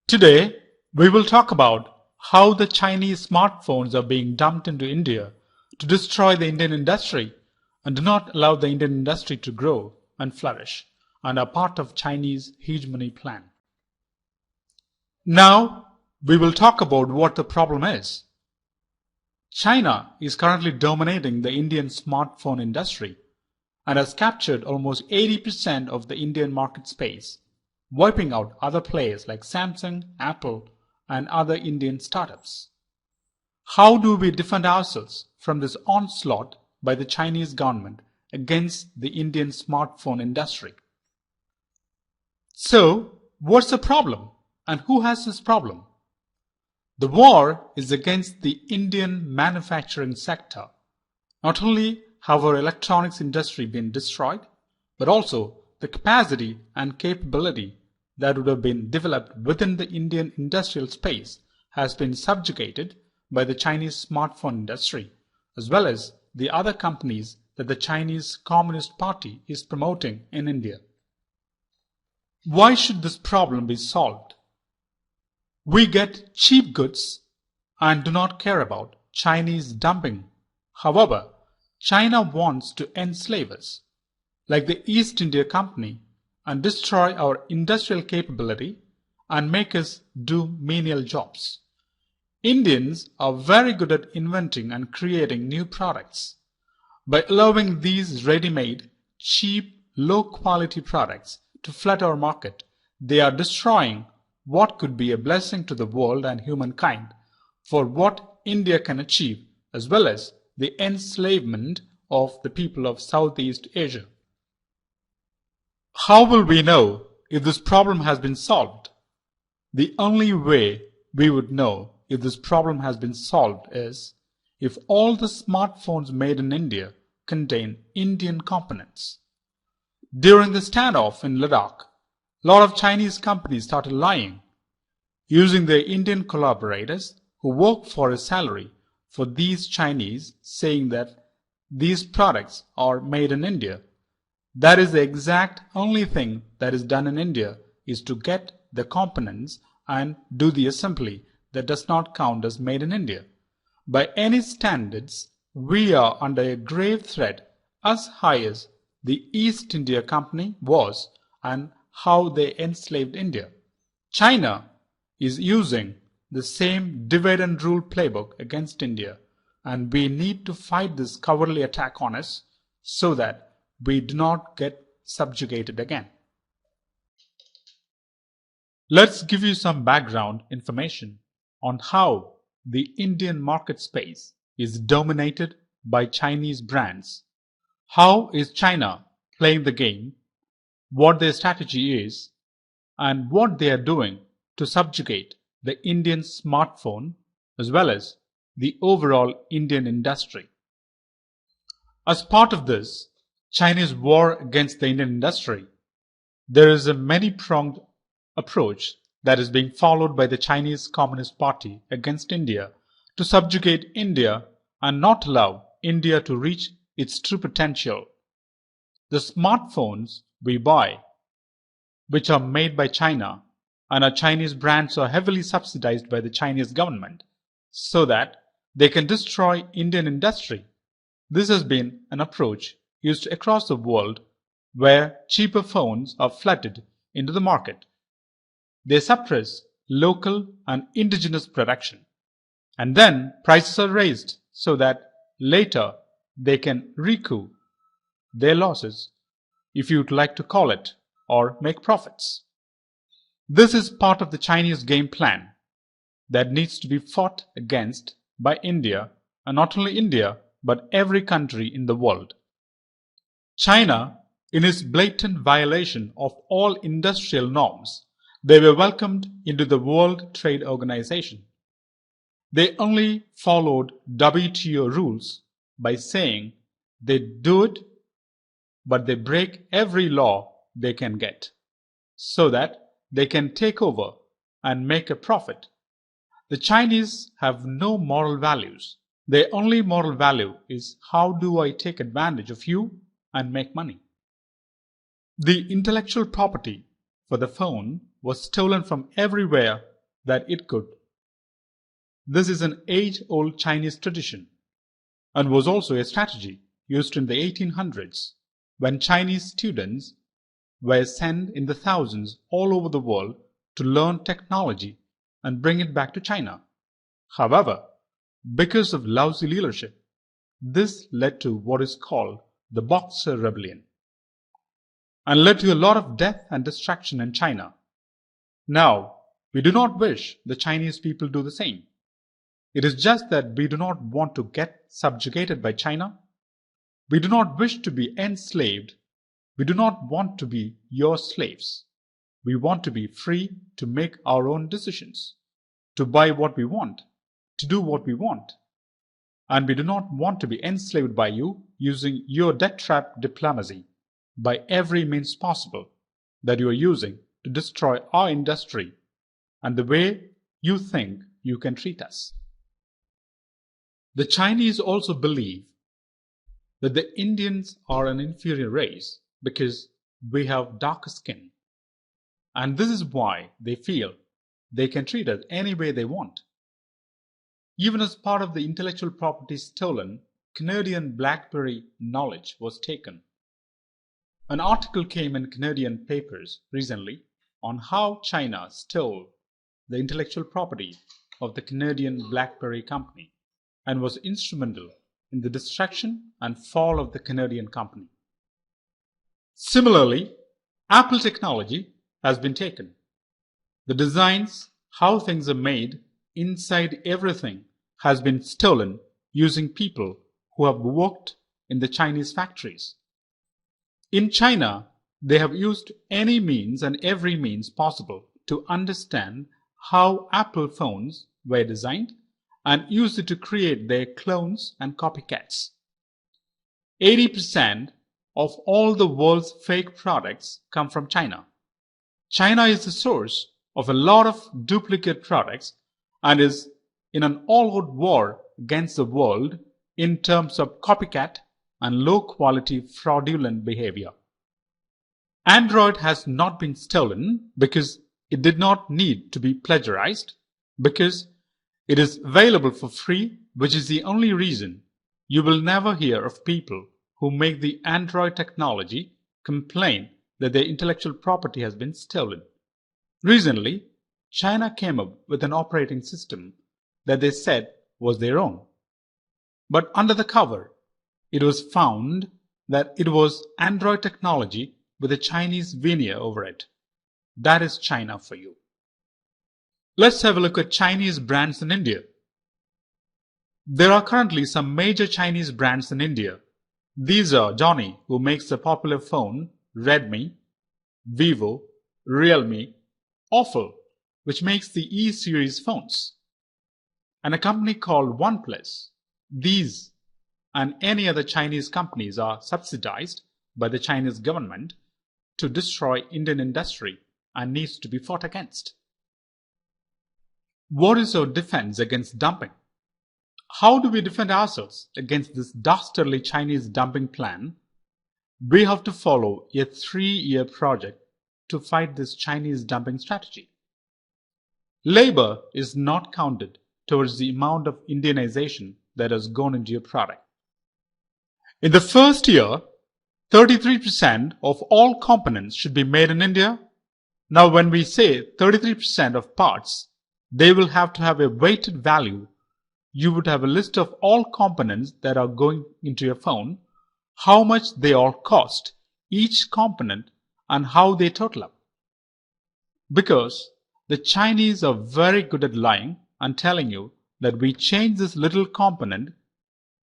Today, we will talk about how the Chinese smartphones are being dumped into India to destroy the Indian industry and do not allow the Indian industry to grow and flourish and are part of Chinese hegemony plan. Now, we will talk about what the problem is. China is currently dominating the Indian smartphone industry and has captured almost 80% of the Indian market space, wiping out other players like Samsung, Apple, and other Indian startups. How do we defend ourselves from this onslaught by the Chinese government against the Indian smartphone industry? So, what's the problem and who has this problem? The war is against the Indian manufacturing sector. Not only have our electronics industry been destroyed, but also the capacity and capability that would have been developed within the Indian industrial space has been subjugated by the Chinese smartphone industry, as well as the other companies that the Chinese Communist Party is promoting in India. Why should this problem be solved? We get cheap goods and do not care about Chinese dumping. However, China wants to enslave us, like the East India Company, and destroy our industrial capability and make us do menial jobs. Indians are very good at inventing and creating new products. By allowing these ready-made, cheap, low-quality products to flood our market, they are destroying what could be a blessing to the world and humankind for what India can achieve, as well as the enslavement of the people of Southeast Asia. How will we know if this problem has been solved? The only way we would know if this problem has been solved is if all the smartphones made in India contain Indian components. During the standoff in Ladakh, a lot of Chinese companies started lying, using their Indian collaborators who work for a salary for these Chinese, saying that these products are made in India. That is the exact only thing that is done in India, is to get the components and do the assembly. That does not count as made in India. By any standards, we are under a grave threat as high as the East India Company was and how they enslaved India. China is using the same divide and rule playbook against India, and we need to fight this cowardly attack on us so that we do not get subjugated again. Let's give you some background information on how the Indian market space is dominated by Chinese brands. How is China playing the game, what their strategy is, and what they are doing to subjugate the Indian smartphone as well as the overall Indian industry. As part of this Chinese war against the Indian industry, there is a many-pronged approach that is being followed by the Chinese Communist Party against India to subjugate India and not allow India to reach its true potential. The smartphones we buy, which are made by China and our Chinese brands, are heavily subsidized by the Chinese government so that they can destroy Indian industry. This has been an approach used across the world where cheaper phones are flooded into the market. They suppress local and indigenous production, and then prices are raised so that later they can recoup their losses, if you'd like to call it, or make profits. This is part of the Chinese game plan that needs to be fought against by India, and not only India, but every country in the world. China, in its blatant violation of all industrial norms, they were welcomed into the World Trade Organization. They only followed WTO rules by saying they do it, but they break every law they can get, so that they can take over and make a profit. The Chinese have no moral values. Their only moral value is how do I take advantage of you and make money. The intellectual property for the phone was stolen from everywhere that it could. This is an age-old Chinese tradition and was also a strategy used in the 1800s when Chinese students were sent in the thousands all over the world to learn technology and bring it back to China. However, because of lousy leadership, this led to what is called the Boxer Rebellion and led to a lot of death and destruction in China. Now, we do not wish the Chinese people do the same. It is just that we do not want to get subjugated by China. We do not wish to be enslaved. We do not want to be your slaves. We want to be free to make our own decisions, to buy what we want, to do what we want. And we do not want to be enslaved by you using your debt trap diplomacy by every means possible that you are using to destroy our industry and the way you think you can treat us. The Chinese also believe that the Indians are an inferior race because we have darker skin. And this is why they feel they can treat us any way they want. Even as part of the intellectual property stolen, Canadian BlackBerry knowledge was taken. An article came in Canadian papers recently on how China stole the intellectual property of the Canadian BlackBerry company and was instrumental in the destruction and fall of the Canadian company. Similarly, Apple technology has been taken. The designs, how things are made, inside everything has been stolen using people who have worked in the Chinese factories. In China, they have used any means and every means possible to understand how Apple phones were designed and used it to create their clones and copycats. 80% of all the world's fake products come from China. China is the source of a lot of duplicate products and is in an all-out war against the world in terms of copycat and low-quality fraudulent behavior. Android has not been stolen because it did not need to be plagiarized, because it is available for free, which is the only reason you will never hear of people who make the Android technology complain that their intellectual property has been stolen. Recently, China came up with an operating system that they said was their own. But under the cover, it was found that it was Android technology with a Chinese veneer over it. That is China for you. Let's have a look at Chinese brands in India. There are currently some major Chinese brands in India. These are Johnny, who makes the popular phone Redmi, Vivo, Realme, Awful, which makes the E-series phones, and a company called OnePlus. These and any other Chinese companies are subsidized by the Chinese government to destroy Indian industry and needs to be fought against. What is our defense against dumping? How do we defend ourselves against this dastardly Chinese dumping plan? We have to follow a 3-year project to fight this Chinese dumping strategy. Labor is not counted towards the amount of Indianization that has gone into your product. In the first year, 33% of all components should be made in India. Now, when we say 33% of parts, they will have to have a weighted value. You would have a list of all components that are going into your phone, how much they all cost, each component, and how they total up. Because the Chinese are very good at lying and telling you that we change this little component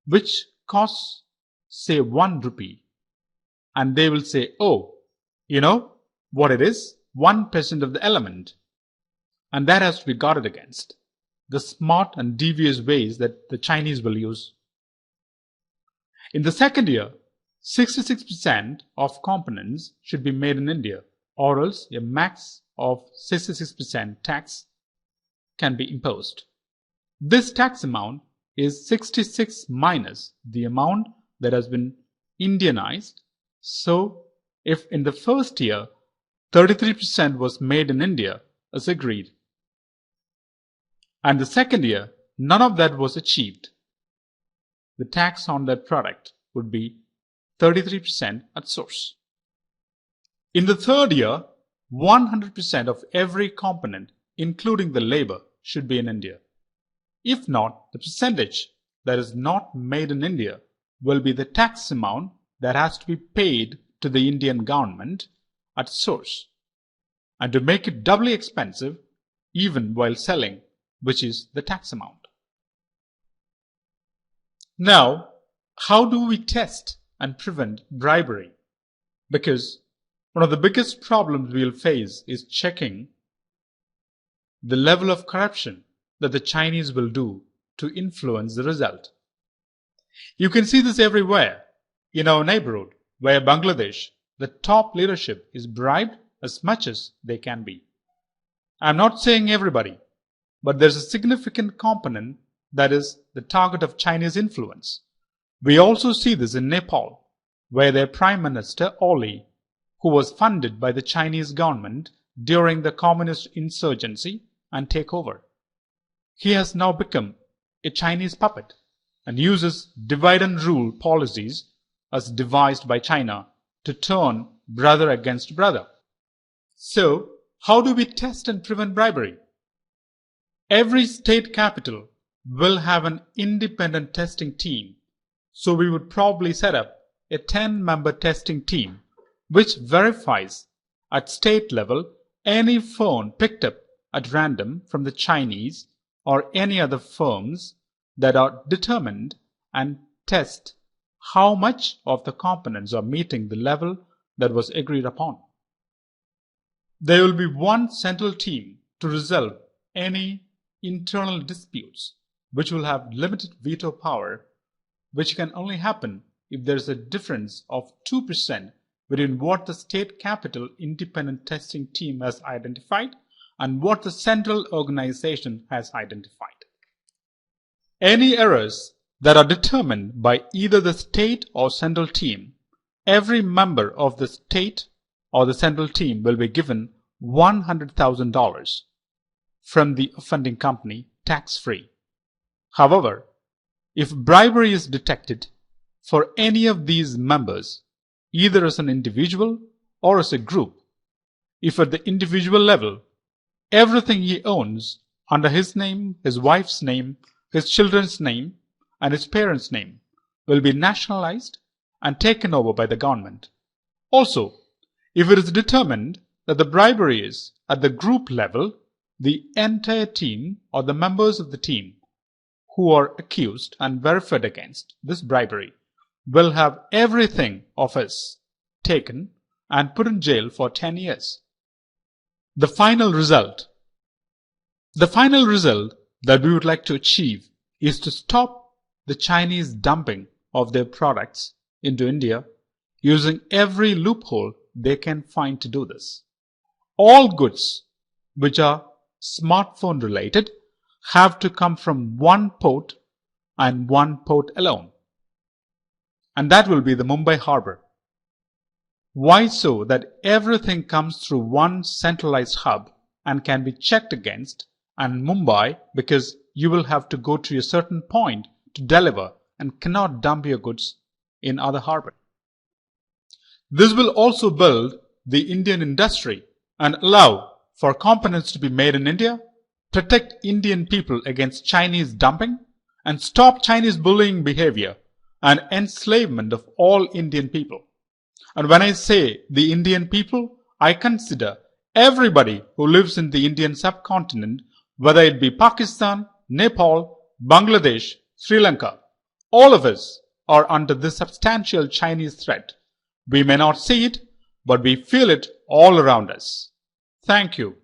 which costs, say, 1 rupee, and they will say, oh, you know what it is? 1% of the element. And that has to be guarded against the smart and devious ways that the Chinese will use. In the second year, 66% of components should be made in India, or else a max of 66% tax can be imposed. This tax amount is 66 minus the amount that has been Indianized. So, if in the first year 33% was made in India as agreed, and the second year none of that was achieved, the tax on that product would be 33% at source. In the third year, 100% of every component, including the labor, should be in India. If not, the percentage that is not made in India will be the tax amount that has to be paid to the Indian government at source, and to make it doubly expensive even while selling, which is the tax amount. Now, how do we test and prevent bribery? Because one of the biggest problems we'll face is checking the level of corruption that the Chinese will do to influence the result. You can see this everywhere. In our neighborhood, where Bangladesh, the top leadership is bribed as much as they can be. I'm not saying everybody, but there's a significant component that is the target of Chinese influence. We also see this in Nepal, where their Prime Minister Oli, who was funded by the Chinese government during the communist insurgency and takeover, he has now become a Chinese puppet and uses divide and rule policies as devised by China to turn brother against brother. So, how do we test and prevent bribery? Every state capital will have an independent testing team, so we would probably set up a 10-member testing team which verifies at state level any phone picked up at random from the Chinese or any other firms that are determined, and test how much of the components are meeting the level that was agreed upon. There will be one central team to resolve any internal disputes, which will have limited veto power, which can only happen if there is a difference of 2% between what the state capital independent testing team has identified and what the central organization has identified. Any errors that are determined by either the state or central team, every member of the state or the central team will be given $100,000 from the offending company tax-free. However, if bribery is detected for any of these members, either as an individual or as a group, if at the individual level, everything he owns under his name, his wife's name, his children's name, and his parents' name will be nationalized and taken over by the government. Also, if it is determined that the bribery is at the group level, the entire team or the members of the team who are accused and verified against this bribery will have everything of us taken and put in jail for 10 years. The final result that we would like to achieve is to stop the Chinese dumping of their products into India using every loophole they can find to do this. All goods which are smartphone related have to come from one port and one port alone. And that will be the Mumbai harbor. Why so? That everything comes through one centralized hub and can be checked against, and Mumbai, because you will have to go to a certain point to deliver and cannot dump your goods in other harbor. This will also build the Indian industry and allow for components to be made in India, protect Indian people against Chinese dumping, and stop Chinese bullying behavior and enslavement of all Indian people. And when I say the Indian people, I consider everybody who lives in the Indian subcontinent, whether it be Pakistan, Nepal, Bangladesh, Sri Lanka. All of us are under this substantial Chinese threat. We may not see it, but we feel it all around us. Thank you.